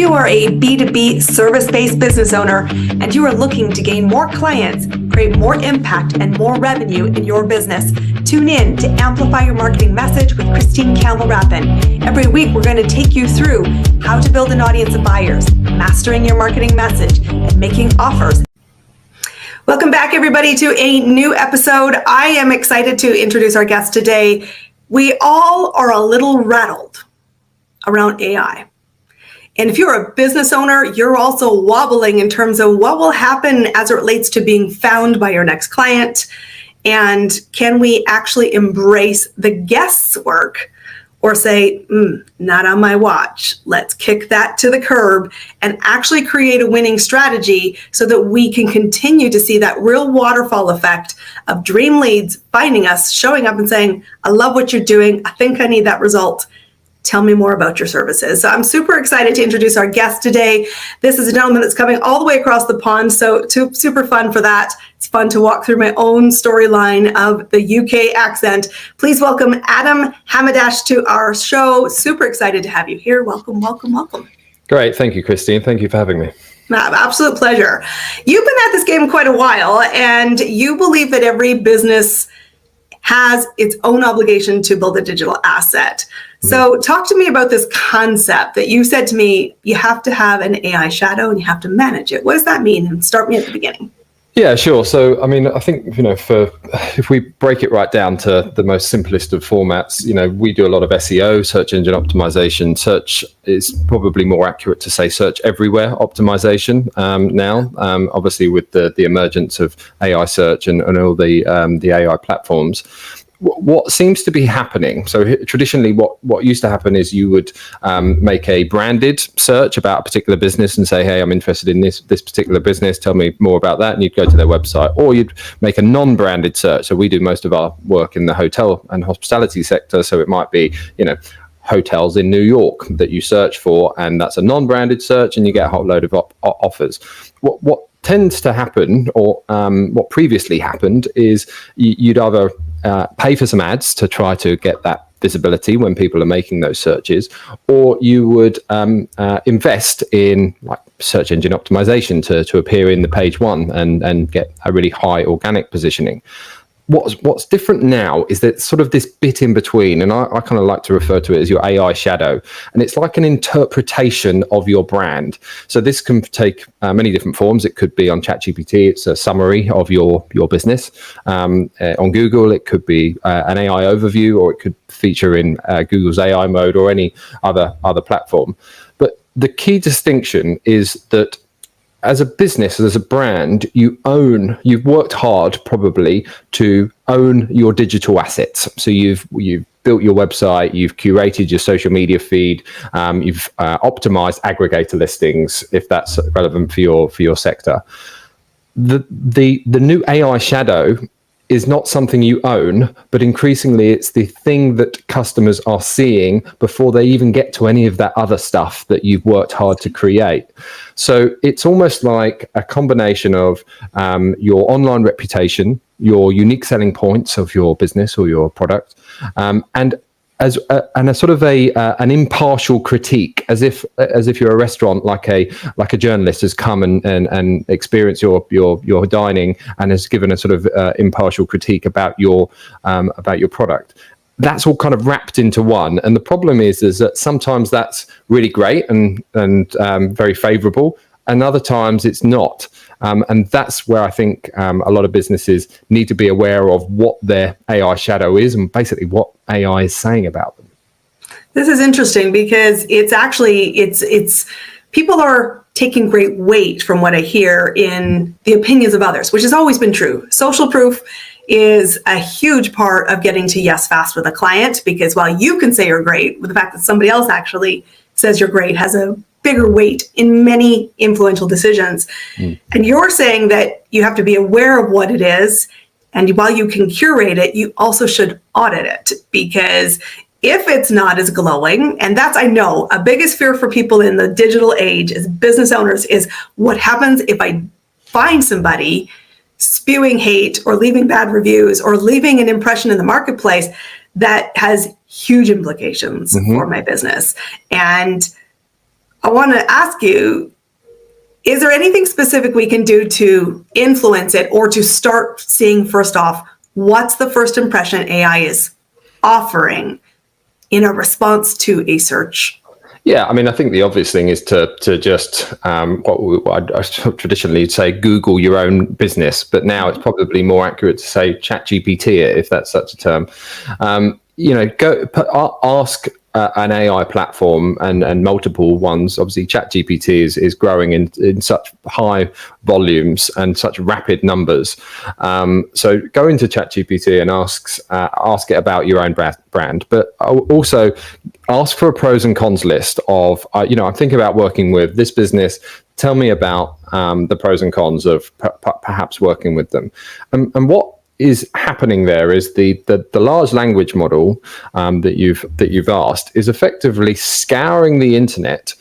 you are a B2B service-based business owner and you are looking to gain more clients, create more impact and more revenue in your business, tune in to Amplify Your Marketing Message with Christine Campbell-Rappin. Every week, we're going to take you through how to build an audience of buyers, mastering your marketing message, and making offers. Welcome back, everybody, to a new episode. I am excited to introduce our guest today. We all are a little rattled around AI. And if you're a business owner, you're also wobbling in terms of what will happen as it relates to being found by your next client. And can we actually embrace the guesswork or say, not on my watch? Let's kick that to the curb and actually create a winning strategy so that we can continue to see that real waterfall effect of dream leads finding us, showing up and saying, I love what you're doing. I think I need that result. Tell me more about your services. So I'm super excited to introduce our guest today. This is a gentleman that's coming all the way across the pond, so super fun for that. It's fun to walk through my own storyline of the UK accent. Please welcome Adam Hamadash to our show. Super excited to have you here. Welcome, welcome, welcome. Great. Thank you, Christine. Thank you for having me. Absolute pleasure. You've been at this game quite a while, and you believe that every business has its own obligation to build a digital asset. So talk to me about this concept that you said to me, you have to have an AI shadow and you have to manage it. What does that mean? And start me at the beginning. Yeah, sure. So, I mean, I think, if we break it right down to the most simplest of formats, we do a lot of SEO, search engine optimization. Search is probably more accurate to say search everywhere optimization now, obviously with the emergence of AI search and all the AI platforms. What seems to be happening, so traditionally what used to happen is you would make a branded search about a particular business and say, hey, I'm interested in this particular business, tell me more about that, and you'd go to their website. Or you'd make a non-branded search. So we do most of our work in the hotel and hospitality sector, so it might be, hotels in New York that you search for, and that's a non-branded search, and you get a whole load of offers. What tends to happen, or what previously happened, is you'd either pay for some ads to try to get that visibility when people are making those searches, or you would invest in like search engine optimization to appear in the page one and get a really high organic positioning. What's different now is that sort of this bit in between, and I kind of like to refer to it as your AI shadow, and it's like an interpretation of your brand. So this can take many different forms. It could be on ChatGPT, it's a summary of your business. On Google, it could be an AI overview, or it could feature in Google's AI mode or any other platform. But the key distinction is that as a business, as a brand, you've worked hard probably to own your digital assets. So you've built your website, you've curated your social media feed, you've optimized aggregator listings, if that's relevant for your sector. The new AI shadow is not something you own, but increasingly it's the thing that customers are seeing before they even get to any of that other stuff that you've worked hard to create. So it's almost like a combination of your online reputation, your unique selling points of your business or your product, and a sort of an impartial critique, as if you're a restaurant, like a journalist has come and experienced your dining and has given a sort of impartial critique about your product. That's all kind of wrapped into one. And the problem is that sometimes that's really great and very favorable, and other times it's not. And that's where I think a lot of businesses need to be aware of what their AI shadow is and basically what AI is saying about them. This is interesting because it's people are taking great weight from what I hear in the opinions of others, which has always been true. Social proof is a huge part of getting to yes fast with a client, because while you can say you're great, with the fact that somebody else actually says you're great has a bigger weight in many influential decisions. And you're saying that you have to be aware of what it is, and while you can curate it, you also should audit it, because if it's not as glowing, and that's, I know, a biggest fear for people in the digital age as business owners is what happens if I find somebody spewing hate or leaving bad reviews or leaving an impression in the marketplace that has huge implications for my business. And I want to ask you, is there anything specific we can do to influence it or to start seeing, first off, what's the first impression AI is offering in a response to a search? Yeah, I mean, I think the obvious thing is to just what I traditionally say, Google your own business, but now it's probably more accurate to say ChatGPT it, if that's such a term. Ask an AI platform and multiple ones. Obviously, ChatGPT is growing in such high volumes and such rapid numbers. So go into ChatGPT and ask it about your own brand, but also ask for a pros and cons list of, I'm thinking about working with this business. Tell me about the pros and cons of perhaps working with them, and what is happening there is the large language model that you've asked is effectively scouring the internet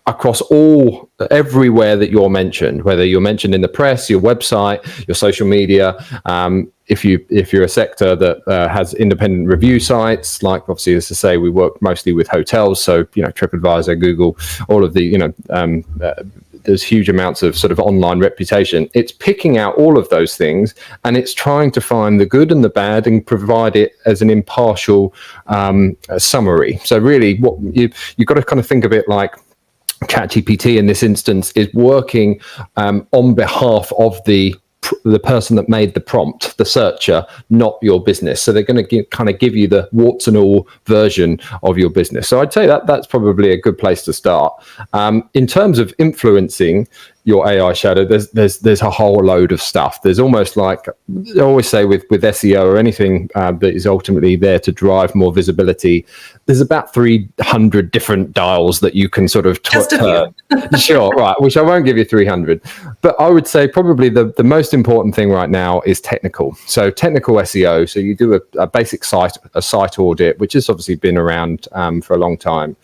across everywhere that you're mentioned, whether you're mentioned in the press, your website, your social media. If you're a sector that has independent review sites, like obviously, as I say, we work mostly with hotels, so TripAdvisor, Google, all of the there's huge amounts of sort of online reputation. It's picking out all of those things and it's trying to find the good and the bad and provide it as an impartial summary. So really, what you've got to kind of think of it like ChatGPT in this instance is working on behalf of the person that made the prompt, the searcher, not your business. So they're going to kind of give you the warts and all version of your business. So I'd say that's probably a good place to start. In terms of influencing your AI shadow, there's a whole load of stuff. There's almost like I always say with SEO or anything that is ultimately there to drive more visibility, there's about 300 different dials that you can sort of turn. Sure, right, which I won't give you 300. But I would say probably the most important thing right now is technical. So technical SEO. So you do a basic site audit, which has obviously been around for a long time.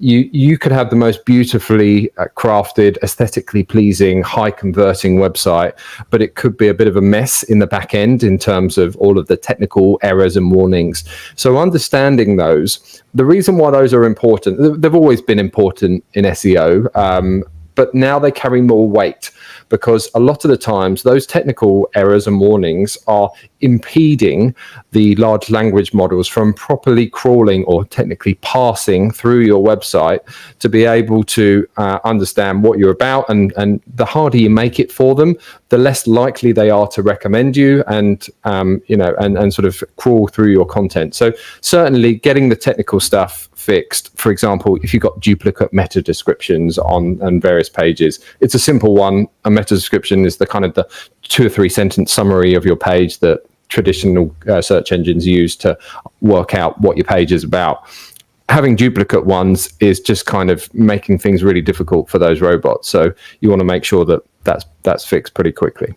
You could have the most beautifully crafted, aesthetically pleasing, high converting website, but it could be a bit of a mess in the back end in terms of all of the technical errors and warnings. So understanding those, the reason why those are important, they've always been important in SEO, but now they carry more weight because a lot of the times those technical errors and warnings are impeding the large language models from properly crawling or technically passing through your website to be able to understand what you're about. And the harder you make it for them, the less likely they are to recommend you and sort of crawl through your content. So certainly getting the technical stuff fixed. For example, if you've got duplicate meta descriptions on various pages, it's a simple one. A meta description is the kind of the 2 or 3 sentence summary of your page that traditional search engines use to work out what your page is about. Having duplicate ones is just kind of making things really difficult for those robots. So you want to make sure that that's fixed pretty quickly.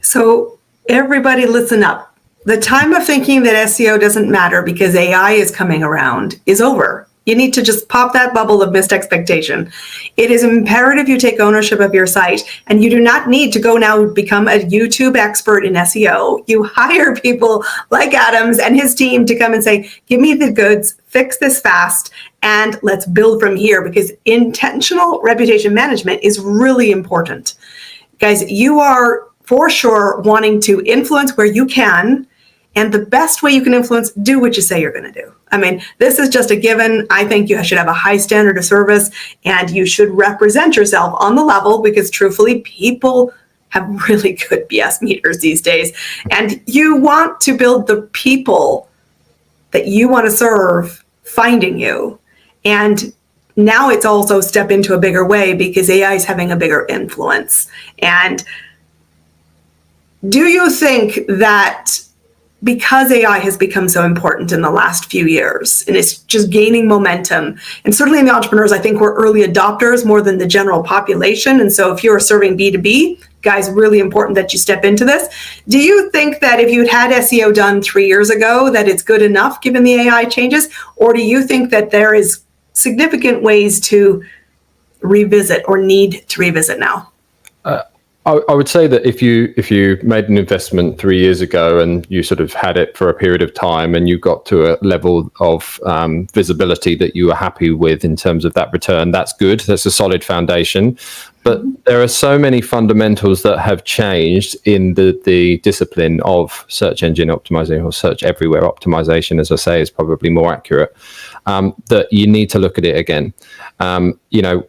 So everybody listen up. The time of thinking that SEO doesn't matter because AI is coming around is over. You need to just pop that bubble of missed expectation. It is imperative you take ownership of your site, and you do not need to go now become a YouTube expert in SEO. You hire people like Adams and his team to come and say, give me the goods, fix this fast, and let's build from here, because intentional reputation management is really important. Guys, you are for sure wanting to influence where you can. And the best way you can influence, do what you say you're going to do. I mean, this is just a given. I think you should have a high standard of service and you should represent yourself on the level, because truthfully, people have really good BS meters these days. And you want to build the people that you want to serve finding you. And now it's also step into a bigger way because AI is having a bigger influence. And do you think that because AI has become so important in the last few years and it's just gaining momentum, and certainly in the entrepreneurs, I think we're early adopters more than the general population. And so if you're serving B2B, guys, really important that you step into this. Do you think that if you'd had SEO done 3 years ago, that it's good enough given the AI changes? Or do you think that there is significant ways to revisit or need to revisit now? I would say that if you made an investment 3 years ago and you sort of had it for a period of time and you got to a level of visibility that you were happy with in terms of that return, that's good. That's a solid foundation. But there are so many fundamentals that have changed in the discipline of search engine optimization, or search everywhere optimization, as I say, is probably more accurate, that you need to look at it again.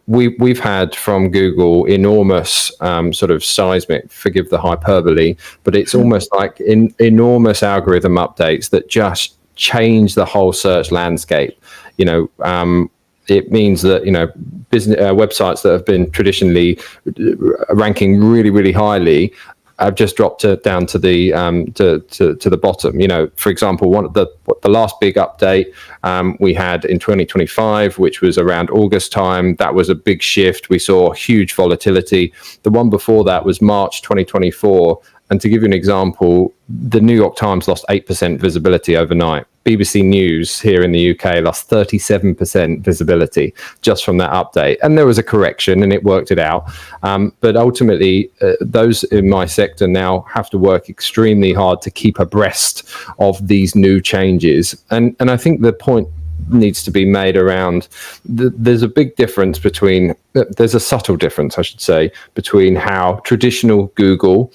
We've had from Google enormous sort of seismic, forgive the hyperbole, but it's almost like enormous algorithm updates that just change the whole search landscape. It means that business websites that have been traditionally ranking really, really highly have just dropped down to the to the bottom. For example, one of the last big update we had in 2025, which was around August time, that was a big shift. We saw huge volatility. The one before that was March 2024. And to give you an example, the New York Times lost 8% visibility overnight. BBC News here in the UK lost 37% visibility just from that update. And there was a correction and it worked it out. But ultimately, those in my sector now have to work extremely hard to keep abreast of these new changes. And I think the point needs to be made around there's a big difference between, there's a subtle difference, I should say, between how traditional Google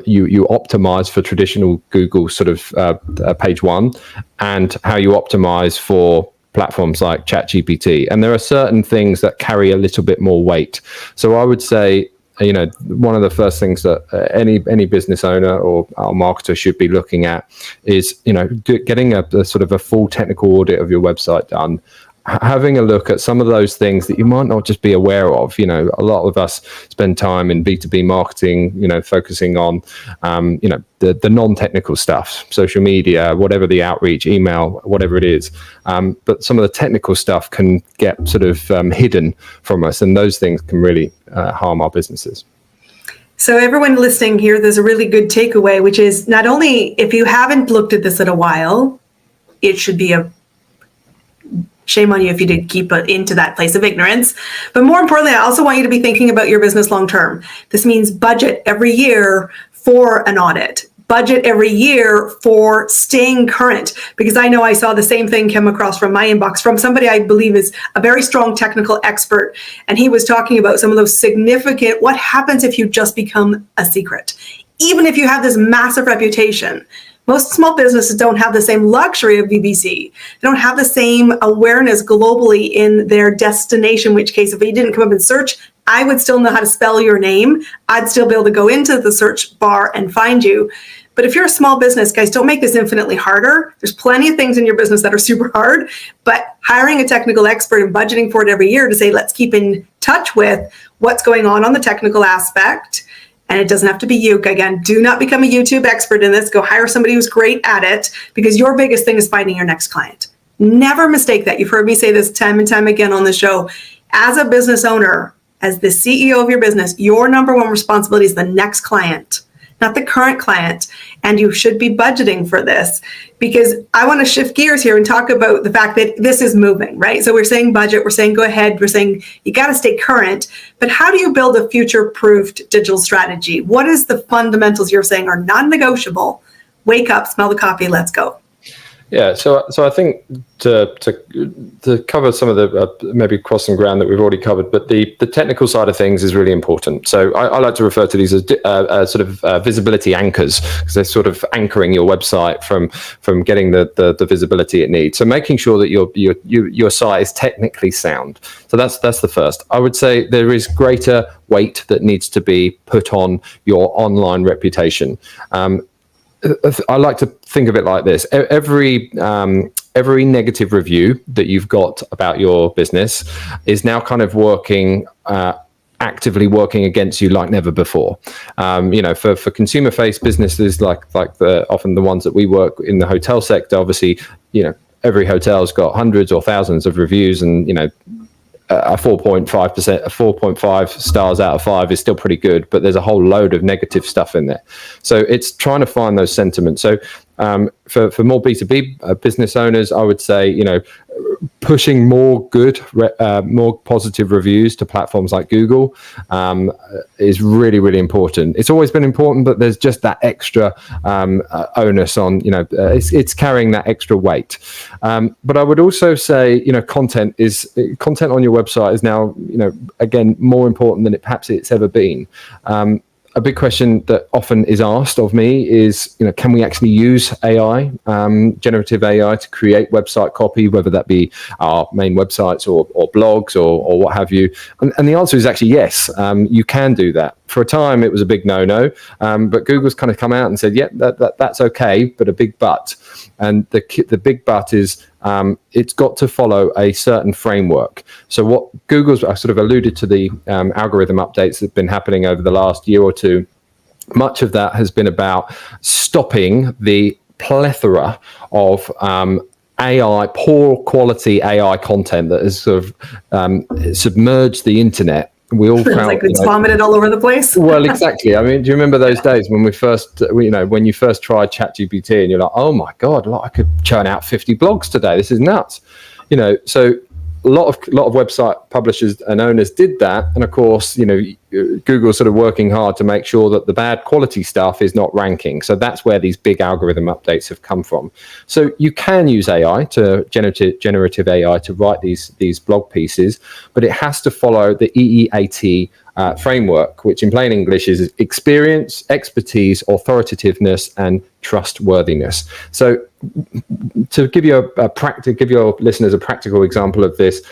you optimize for traditional Google sort of page one, and how you optimize for platforms like ChatGPT. And there are certain things that carry a little bit more weight. So I would say, one of the first things that any business owner or our marketer should be looking at is, getting a sort of a full technical audit of your website done. Having a look at some of those things that you might not just be aware of. A lot of us spend time in B2B marketing, focusing on, the non-technical stuff, social media, whatever the outreach, email, whatever it is. But some of the technical stuff can get sort of hidden from us, and those things can really harm our businesses. So everyone listening here, there's a really good takeaway, which is not only if you haven't looked at this in a while, it should be a shame on you if you did keep it into that place of ignorance. But more importantly, I also want you to be thinking about your business long term. This means budget every year for an audit. Budget every year for staying current, because I know I saw the same thing come across from my inbox from somebody I believe is a very strong technical expert. And he was talking about some of those significant, what happens if you just become a secret? Even if you have this massive reputation. Most small businesses don't have the same luxury of BBC. They don't have the same awareness globally in their destination, in which case if you didn't come up in search, I would still know how to spell your name. I'd still be able to go into the search bar and find you. But if you're a small business, guys, don't make this infinitely harder. There's plenty of things in your business that are super hard, but hiring a technical expert and budgeting for it every year to say, let's keep in touch with what's going on the technical aspect. And it doesn't have to be you. Again, do not become a YouTube expert in this. Go hire somebody who's great at it, because your biggest thing is finding your next client. Never mistake that. You've heard me say this time and time again on the show. As a business owner, as the CEO of your business, your number one responsibility is the next client, not the current client. And you should be budgeting for this, because I want to shift gears here and talk about the fact that this is moving, right? So we're saying budget, we're saying go ahead, we're saying you got to stay current, but how do you build a future-proofed digital strategy? What is the fundamentals you're saying are non-negotiable? Wake up, smell the coffee, let's go. Yeah, so I think to cover some of the maybe crossing ground that we've already covered, but the technical side of things is really important. So I like to refer to these as sort of visibility anchors, because they're sort of anchoring your website from getting the visibility it needs. So making sure that your site is technically sound. So that's the first. I would say there is greater weight that needs to be put on your online reputation. I like to think of it like this. Every negative review that you've got about your business is now kind of actively working against you like never before. For consumer-faced businesses like often the ones that we work in the hotel sector, obviously, every hotel's got hundreds or thousands of reviews, and a 4.5 stars out of 5 is still pretty good, but there's a whole load of negative stuff in there. So it's trying to find those sentiments. So for more B2B business owners, I would say, pushing more more positive reviews to platforms like Google is really, really important. It's always been important, but there's just that extra onus on, it's carrying that extra weight. But I would also say, content on your website is now, again, more important than perhaps it's ever been. A big question that often is asked of me is, can we actually use AI, generative AI, to create website copy, whether that be our main websites or blogs or what have you? And the answer is actually yes, you can do that. For a time, it was a big no-no, but Google's kind of come out and said, yeah, that's okay, but a big but. And the big but is it's got to follow a certain framework. So what I sort of alluded to the algorithm updates that have been happening over the last year or two. Much of that has been about stopping the plethora of poor quality AI content that has sort of submerged the internet. We all found, like it's vomited all over the place. Well, exactly. I mean, do you remember those days when when you first tried ChatGPT and you're like, oh my God, I could churn out 50 blogs today. This is nuts. So a lot of website publishers and owners did that. And of course, Google's sort of working hard to make sure that the bad quality stuff is not ranking. So that's where these big algorithm updates have come from. So you can use AI generative AI to write these blog pieces, but it has to follow the EEAT framework, which in plain English is experience, expertise, authoritativeness, and trustworthiness. So to give you give your listeners a practical example of this,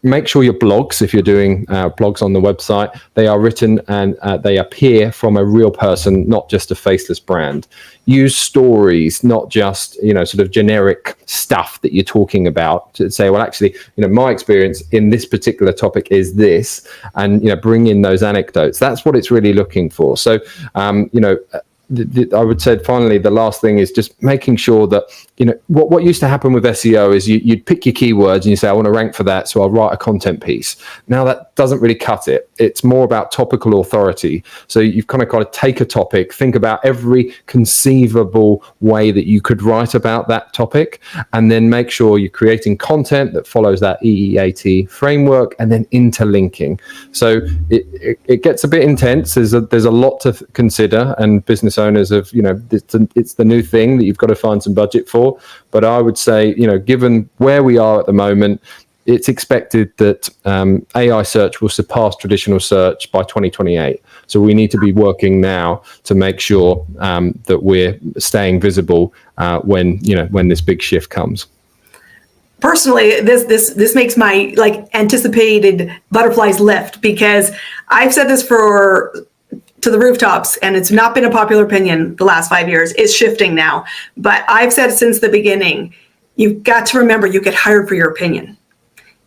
make sure your blogs, if you're doing blogs on the website, they are written and they appear from a real person, not just a faceless brand. Use stories, not just sort of generic stuff that you're talking about, to say, well, actually, my experience in this particular topic is this, and bring in those anecdotes. That's what it's really looking for. So I would say finally, the last thing is just making sure that, what used to happen with SEO is you'd pick your keywords and you say, I want to rank for that, so I'll write a content piece. Now that doesn't really cut it. It's more about topical authority. So you've kind of got to take a topic, think about every conceivable way that you could write about that topic, and then make sure you're creating content that follows that EEAT framework, and then interlinking. So it gets a bit intense. There's a lot to consider, and business owners have, it's the new thing that you've got to find some budget for. But I would say, given where we are at the moment, it's expected that AI search will surpass traditional search by 2028. So we need to be working now to make sure that we're staying visible when this big shift comes. Personally, this makes my anticipated butterflies lift, because I've said this to the rooftops, and it's not been a popular opinion the last 5 years. It's shifting now. But I've said since the beginning, you've got to remember you get hired for your opinion.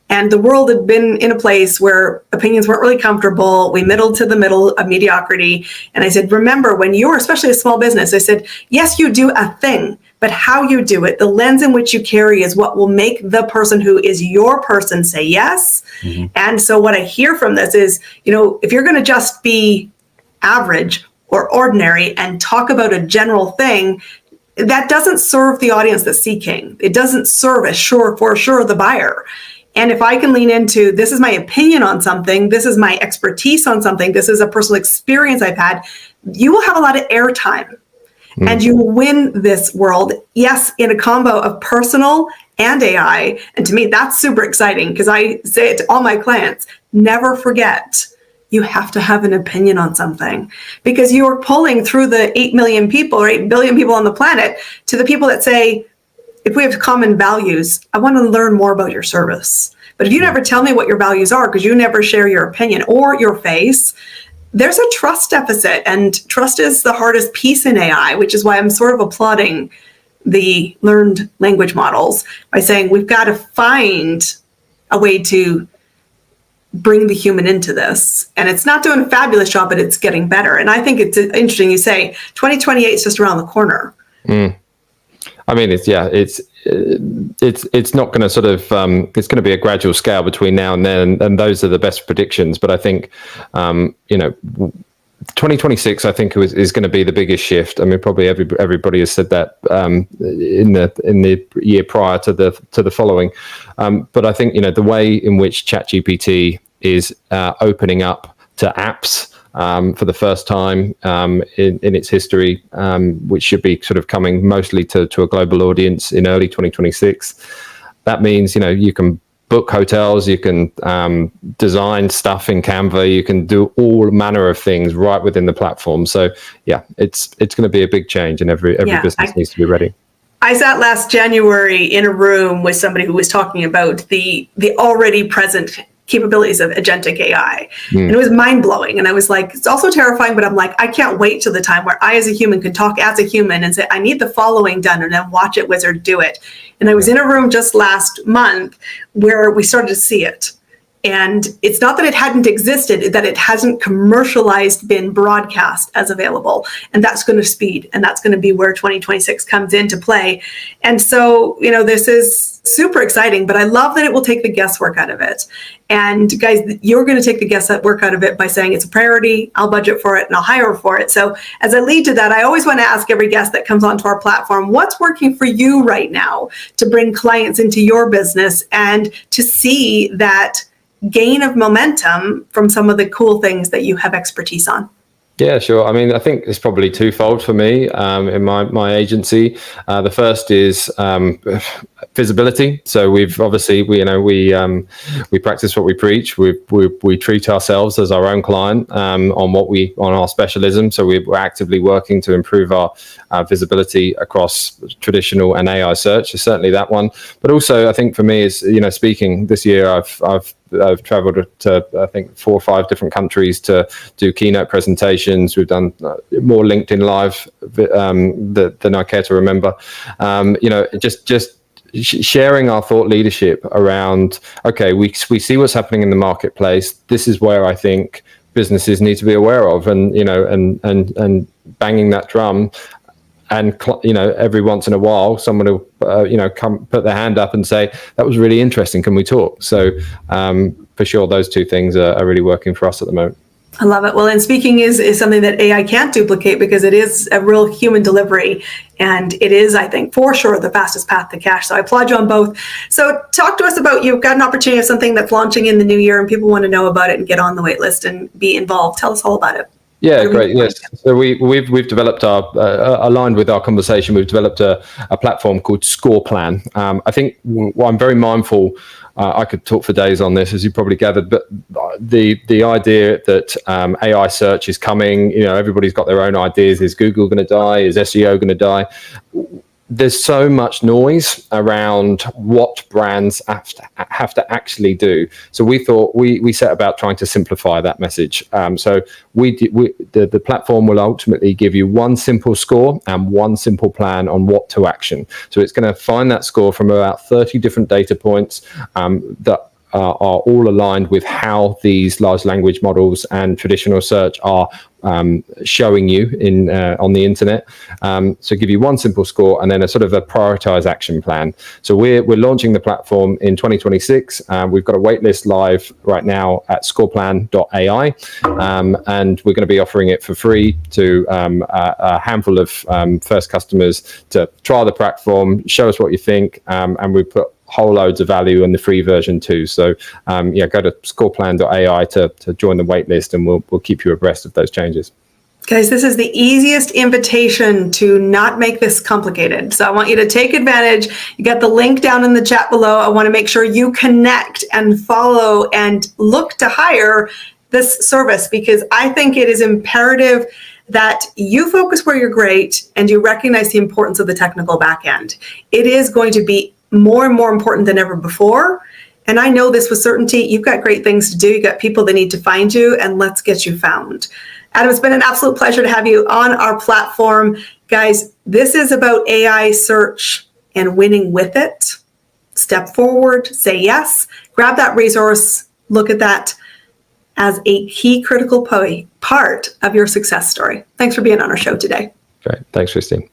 And the world had been in a place where opinions weren't really comfortable. We middled to the middle of mediocrity. And I said, remember, when you're especially a small business, I said, yes, you do a thing, but how you do it, the lens in which you carry, is what will make the person who is your person say yes. Mm-hmm. And so what I hear from this is, if you're going to just be average or ordinary and talk about a general thing, that doesn't serve the audience that's seeking. It doesn't serve for sure the buyer. And if I can lean into, this is my opinion on something, this is my expertise on something, this is a personal experience I've had, you will have a lot of airtime. And you will win this world, yes, in a combo of personal and AI. And to me, that's super exciting, because I say it to all my clients, never forget, you have to have an opinion on something, because you are pulling through the 8 million people or 8 billion people on the planet to the people that say, if we have common values, I want to learn more about your service. But if you never tell me what your values are, because you never share your opinion or your face, there's a trust deficit, and trust is the hardest piece in AI, which is why I'm sort of applauding the learned language models by saying we've got to find a way to bring the human into this. And it's not doing a fabulous job, but it's getting better. And I think it's interesting you say 2028 is just around the corner. I mean, it's not going to sort of, it's going to be a gradual scale between now and then, and those are the best predictions. But I think, 2026, I think, is going to be the biggest shift. I mean, probably everybody has said that in the year prior to the following. But I think, the way in which ChatGPT is opening up to apps for the first time in its history, which should be sort of coming mostly to a global audience in early 2026. That means, you can book hotels, you can design stuff in Canva, you can do all manner of things right within the platform. So yeah, it's going to be a big change, and every business needs to be ready. I sat last January in a room with somebody who was talking about the already present capabilities of agentic AI. And it was mind-blowing. And I was like, it's also terrifying, but I'm like, I can't wait till the time where I as a human can talk as a human and say, I need the following done, and then watch it wizard do it. And I was in a room just last month where we started to see it. And it's not that it hadn't existed, that it hasn't commercialized, been broadcast as available. And that's going to speed. And that's going to be where 2026 comes into play. And so, this is super exciting, but I love that it will take the guesswork out of it. And guys, you're going to take the guesswork out of it by saying it's a priority, I'll budget for it, and I'll hire for it. So as I lead to that, I always want to ask every guest that comes onto our platform, what's working for you right now to bring clients into your business and to see that gain of momentum from some of the cool things that you have expertise on? Yeah, sure. I mean, I think it's probably twofold for me in my agency. The first is visibility. So we've obviously we practice what we preach. We treat ourselves as our own client on our specialism. So we're actively working to improve our visibility across traditional and AI search. Is certainly that one. But also, I think for me is speaking this year, I've traveled to I think 4 or 5 different countries to do keynote presentations. We've done more LinkedIn Live than I care to remember. Just sharing our thought leadership around, okay, we see what's happening in the marketplace. This is where I think businesses need to be aware of, and banging that drum. And every once in a while, someone will come put their hand up and say, "That was really interesting. Can we talk?" So for sure, those two things are really working for us at the moment. I love it. Well, and speaking is something that AI can't duplicate, because it is a real human delivery, and it is, I think, for sure, the fastest path to cash. So I applaud you on both. So talk to us about, you've got an opportunity of something that's launching in the new year, and people want to know about it and get on the wait list and be involved. Tell us all about it. Yeah, great. Yes. So we've developed aligned with our conversation, we've developed a platform called Score Plan. I think I'm very mindful. I could talk for days on this, as you probably gathered, but the idea that AI search is coming, everybody's got their own ideas. Is Google going to die? Is SEO going to die? There's so much noise around what brands have to actually do. So we thought we set about trying to simplify that message. So the platform will ultimately give you one simple score and one simple plan on what to action. So it's going to find that score from about 30 different data points that are all aligned with how these large language models and traditional search are showing you on the internet. So give you one simple score and then a sort of a prioritized action plan. So we're launching the platform in 2026. We've got a waitlist live right now at scoreplan.ai, and we're going to be offering it for free to a handful of first customers to try the platform, show us what you think, and we put whole loads of value in the free version too. So go to scoreplan.ai to join the waitlist, and we'll keep you abreast of those changes. Guys, this is the easiest invitation to not make this complicated. So I want you to take advantage. You got the link down in the chat below. I want to make sure you connect and follow and look to hire this service, because I think it is imperative that you focus where you're great and you recognize the importance of the technical back end. It is going to be more and more important than ever before. And I know this with certainty. You've got great things to do. You've got people that need to find you, and let's get you found. Adam, it's been an absolute pleasure to have you on our platform. Guys, this is about AI search and winning with it. Step forward, say yes, grab that resource, look at that as a key critical part of your success story. Thanks for being on our show today. Great. Thanks, Christine.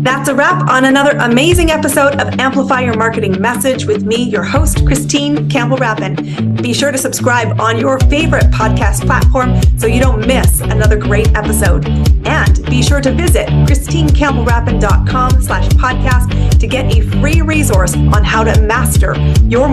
That's a wrap on another amazing episode of Amplify Your Marketing Message with me, your host, Christine Campbell-Rappin. Be sure to subscribe on your favorite podcast platform so you don't miss another great episode. And be sure to visit christinecampbellrappin.com/podcast to get a free resource on how to master your marketing